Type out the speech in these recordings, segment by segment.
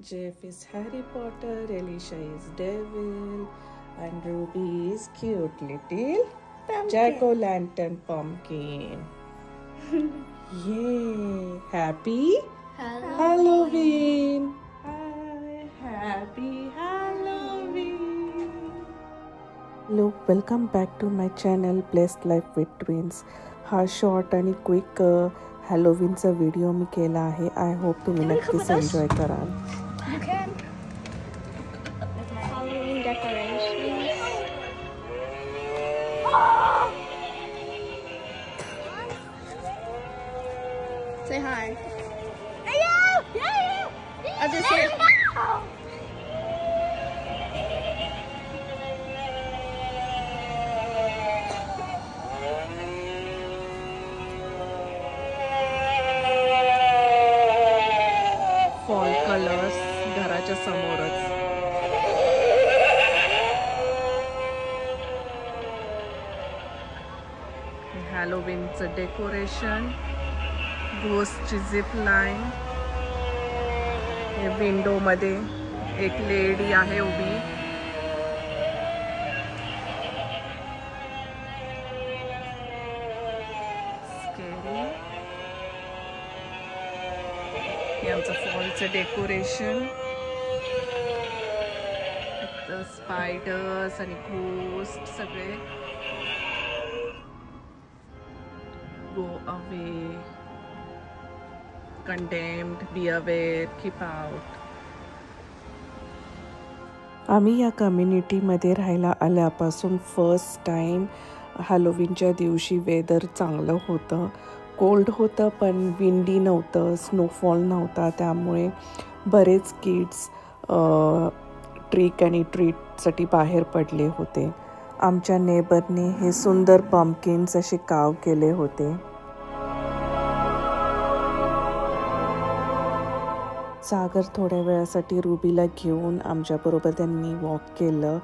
Jeff is Harry Potter, Alicia is Devil, and Ruby is cute little jack-o'-lantern pumpkin. Yay! Happy Halloween! Hi, happy Halloween! Hello, welcome back to my channel Blessed Life with Twins. हा short आणि quick हॅलोवीनचा video मी केला आहे. I hope तुम्ही नक्कीच enjoy कराल. You can. With my Halloween decorations. Say hi. Hello. I'll just say. Fall colours घराच्या समोरच. हॅलोवीनचं decoration, घोस्टची zip line, हे विंडो मध्ये एक लेडी आहे उभी. स्केरी. हे आमचं फॉलचं डेकोरेशन. स्पायडर्स आणि घोस्ट सगळे. Go away, condemned, be aware, keep out. आम्ही या कम्युनिटीमध्ये राहायला आल्यापासून फर्स्ट टाइम हॅलोवीनच्या दिवशी वेदर चांगलं होतं. कोल्ड होतं पण विंडी नव्हतं, स्नोफॉल नव्हता. त्यामुळे बरेच किड्स ट्रिक आणि ट्रीटसाठी बाहेर पडले होते. आमच्या नेबरने हे सुंदर पंपकिन्स असे काव केले होते. सागर थोड्या वेळासाठी रुबीला घेऊन आमच्याबरोबर त्यांनी वॉक केलं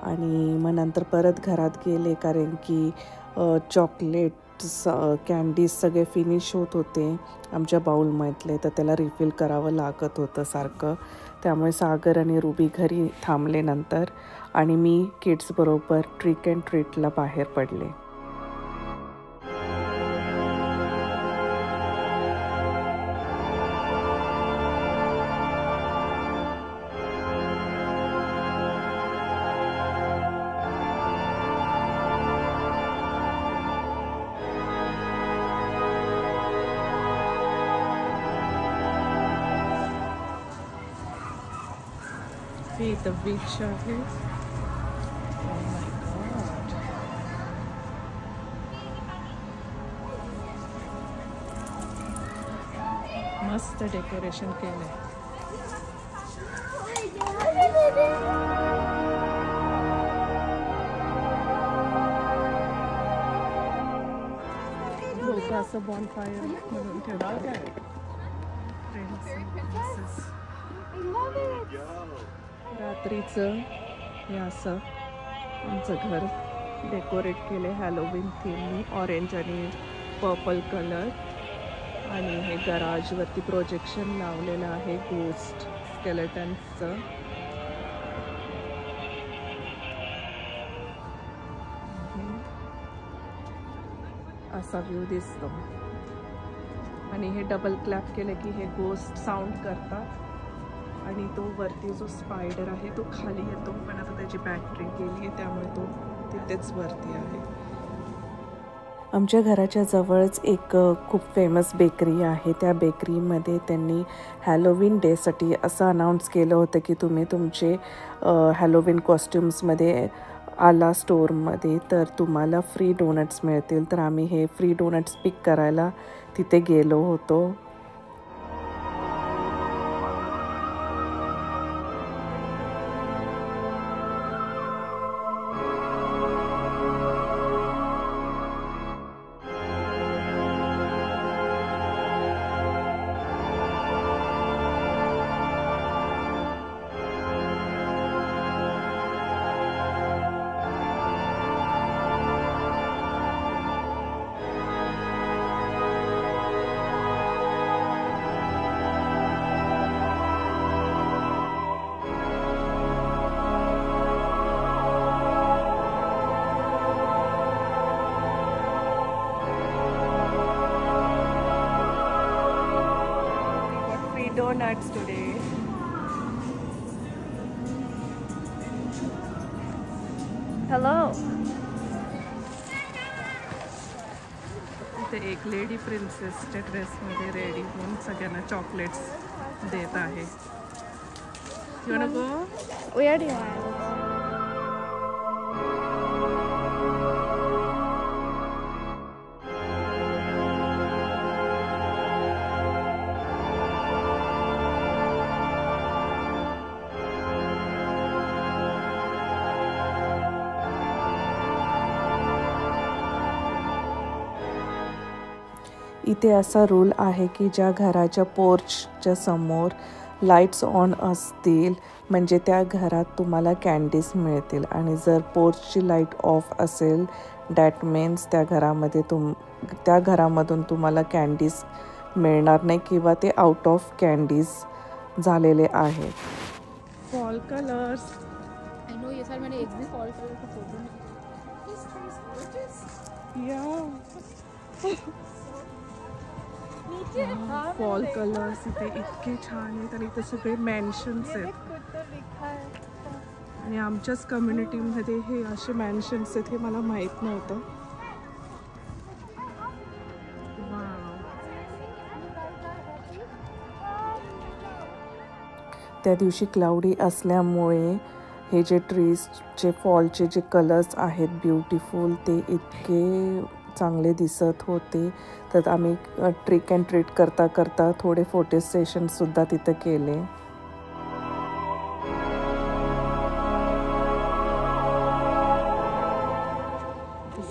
आणि मग नंतर परत घरात गेले, कारण की चॉकलेट्स कॅन्डीज सगळे फिनिश होत होते आमच्या बाउलमधले, तर त्याला रिफिल करावं लागत होतं सारखं. त्यामुळे सागर आणि रुबी घरी थांबले नंतर आणि मी किड्सबरोबर ट्रिक अँड ट्रीटला बाहेर पडले. हे द बीच आहे. Oh my God. मस्त डेकोरेशन केलंय. लोक असं बॉनफायर म्हणून ठेवतात. रात्रीचं हे असं आमचं घर डेकोरेट केले हॅलोवीन थीमनी. ऑरेंज आणि पर्पल कलर. आणि हे गराजवरती प्रोजेक्शन लावलेलं आहे घोस्ट स्केलेटन्सचं. असा व्ह्यू दिसतो. आणि हे डबल क्लॅप केले की हे घोस्ट साऊंड करतात. आणि तो वरती जो स्पायडर आहे तो खाली येतो, पण आता त्याची बॅटरी गेली आहे त्यामुळे तो तिथेच वरती आहे. आमच्या घराच्या जवळच एक खूप फेमस बेकरी आहे. त्या बेकरीमध्ये त्यांनी हॅलोवीन डेसाठी असं अनाऊन्स केलं होतं की तुम्ही तुमचे हॅलोवीन कॉस्ट्युम्समध्ये आला स्टोअरमध्ये तर तुम्हाला फ्री डोनट्स मिळतील. तर आम्ही हे फ्री डोनट्स पिक करायला तिथे गेलो होतो. donuts today. Hello. इथे एक लेडी प्रिन्सेसच्या ड्रेसमध्ये रेडी होऊन सगळ्यांना चॉकलेट्स देत आहे. You wanna go? We already went. इथे असा रूल आहे की ज्या घराच्या पोर्चच्या समोर लाईट्स ऑन असतील म्हणजे त्या घरात तुम्हाला कॅन्डीज मिळतील, आणि जर पोर्चची लाईट ऑफ असेल दॅट मीन्स त्या घरामधून तुम्हाला कॅन्डीज मिळणार नाही किंवा ते आउट ऑफ कॅन्डीज झालेले आहेत. Fall colours. I know ये साल मैंने एक भी फॉल कलर का फोटो नहीं. फॉल कलर्स इथे इतके छान आहेत आणि इथे सगळे मॅन्शन्स आहेत, आणि आमच्याच कम्युनिटीमध्ये हे असे मॅन्शन्स आहेत हे मला माहीत नव्हतं. त्या दिवशी क्लाउडी असल्यामुळे हे जे ट्रीजचे फॉलचे जे कलर्स आहेत ब्युटिफुल ते इतके चांगले दिसत होते. तर आम्ही ट्रिक अँड ट्रीट करता करता थोडे फोटो सेशनसुद्धा तिथं केले.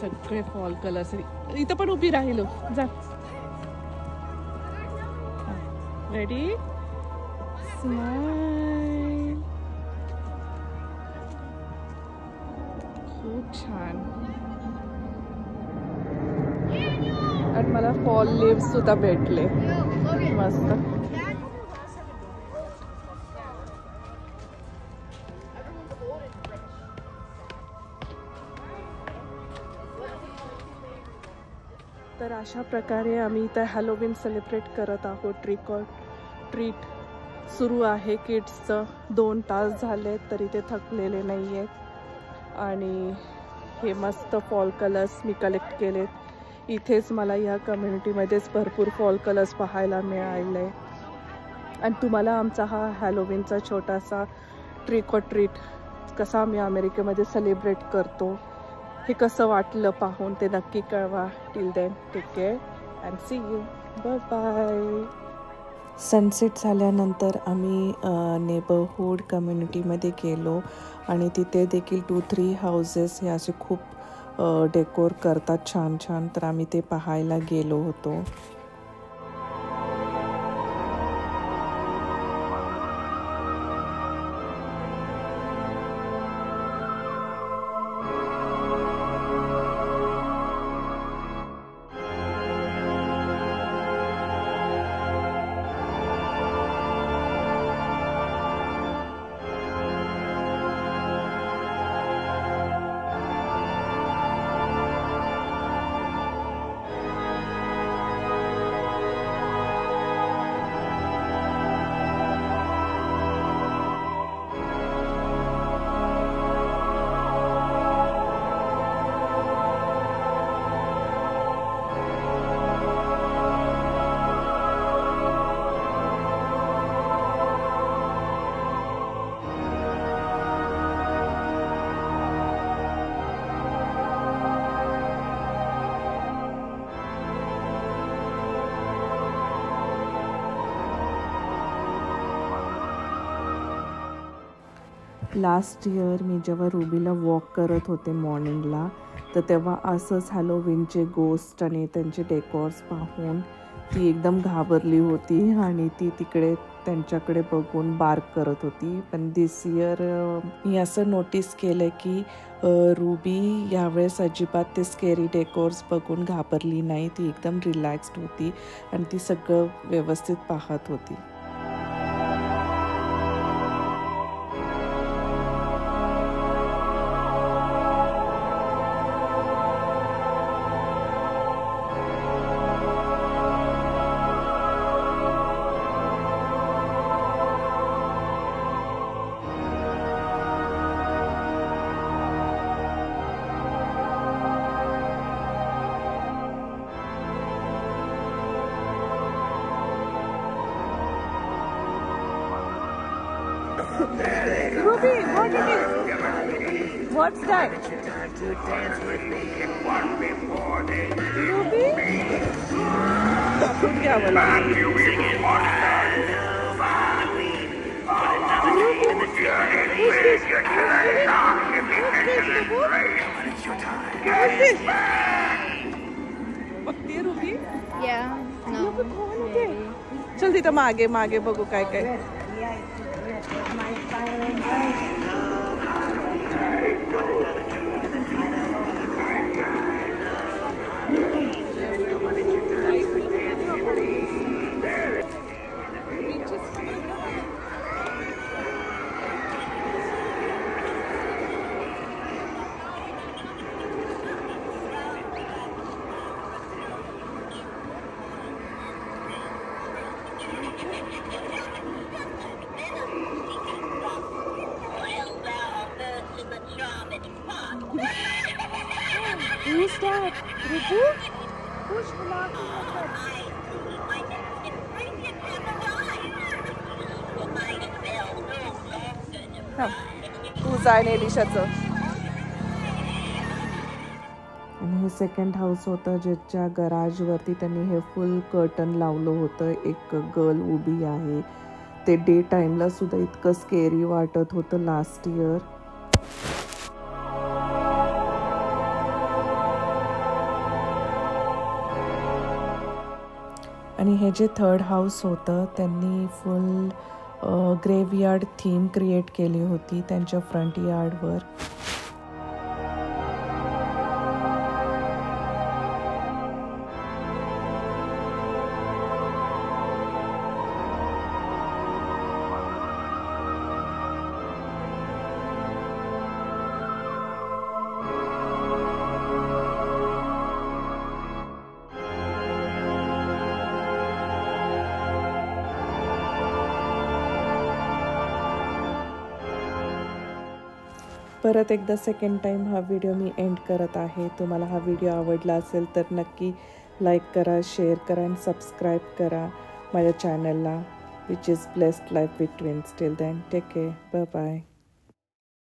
सगळे फॉल कलर्स. इथं पण उभी राहिलो. जा. रेडी. स्माइल. खूप छान. आणि मला फॉल लीव्स सुद्धा भेटले मस्त. तर अशा प्रकारे आम्ही इथं हॅलोवीन सेलिब्रेट करत आहोत. ट्रिक ऑर ट्रीट सुरू आहे किड्सचं. 2 तास झाले तरी ते थकलेले नाही आहेत. आणि हे मस्त फॉल कलर्स मी कलेक्ट केलेत. इथेच मला या कम्युनिटीमध्येच भरपूर फॉल कलर्स पाहायला मिळाले. आणि तुम्हाला आमचा हा हॅलोवीनचा छोटासा ट्रिक ऑर ट्रीट कसा आम्ही अमेरिकेमध्ये सेलिब्रेट करतो हे कसं वाटलं पाहून ते नक्की कळवा. Till then take care and see you. Bye bye. Sunset झाल्यानंतर आम्ही नेबरहूड कम्युनिटीमध्ये गेलो आणि तिथे देखील 2-3 हाऊसेस हे असे खूप डेकोर करतात छान छान. तर आम्ही ते पाहायला गेलो होतो. लास्ट इयर मी जेव्हा रुबीला वॉक करत होते मॉर्निंगला तर तेव्हा असंच हॅलोवीनचे गोस्ट आणि त्यांचे डेकॉर्स पाहून ती एकदम घाबरली होती आणि ती तिकडे त्यांच्याकडे बघून बार्क करत होती. पण दिस इयर मी असं नोटीस केलं की रुबी यावेळेस अजिबात ते स्केरी डेकोर्स बघून घाबरली नाही. ती एकदम रिलॅक्स्ड होती आणि ती सगळं व्यवस्थित पाहत होती. Ruby, what it is? What's that? Ruby? दाखवून घ्या मला. बघतीये रुबी? Yeah. No. चल तिथं मागे मागे बघू काय काय. Who's that? Rubu? Who's तुझं आहे एलिशाचं. आणि हे सेकंड हाऊस होतं ज्याच्या गराजवरती त्यांनी हे फुल कर्टन लावलं होतं. एक गर्ल उभी आहे. ते डे टाइमला सुद्धा इतकं स्केरी वाटत होतं लास्ट इयर. आणि हे जे थर्ड हाऊस होतं त्यांनी फुल ग्रेवयार्ड थीम क्रिएट केली होती त्यांच्या फ्रंट यार्डवर. परत एकदा सेकंड टाइम हा व्हिडिओ मी एंड करत आहे. तुम्हाला हा व्हिडिओ आवडला असेल तर नक्की लाईक करा, शेअर करा आणि सबस्क्राईब करा माझ्या चॅनलला which is blessed life with twins. Till then take care. Bye bye.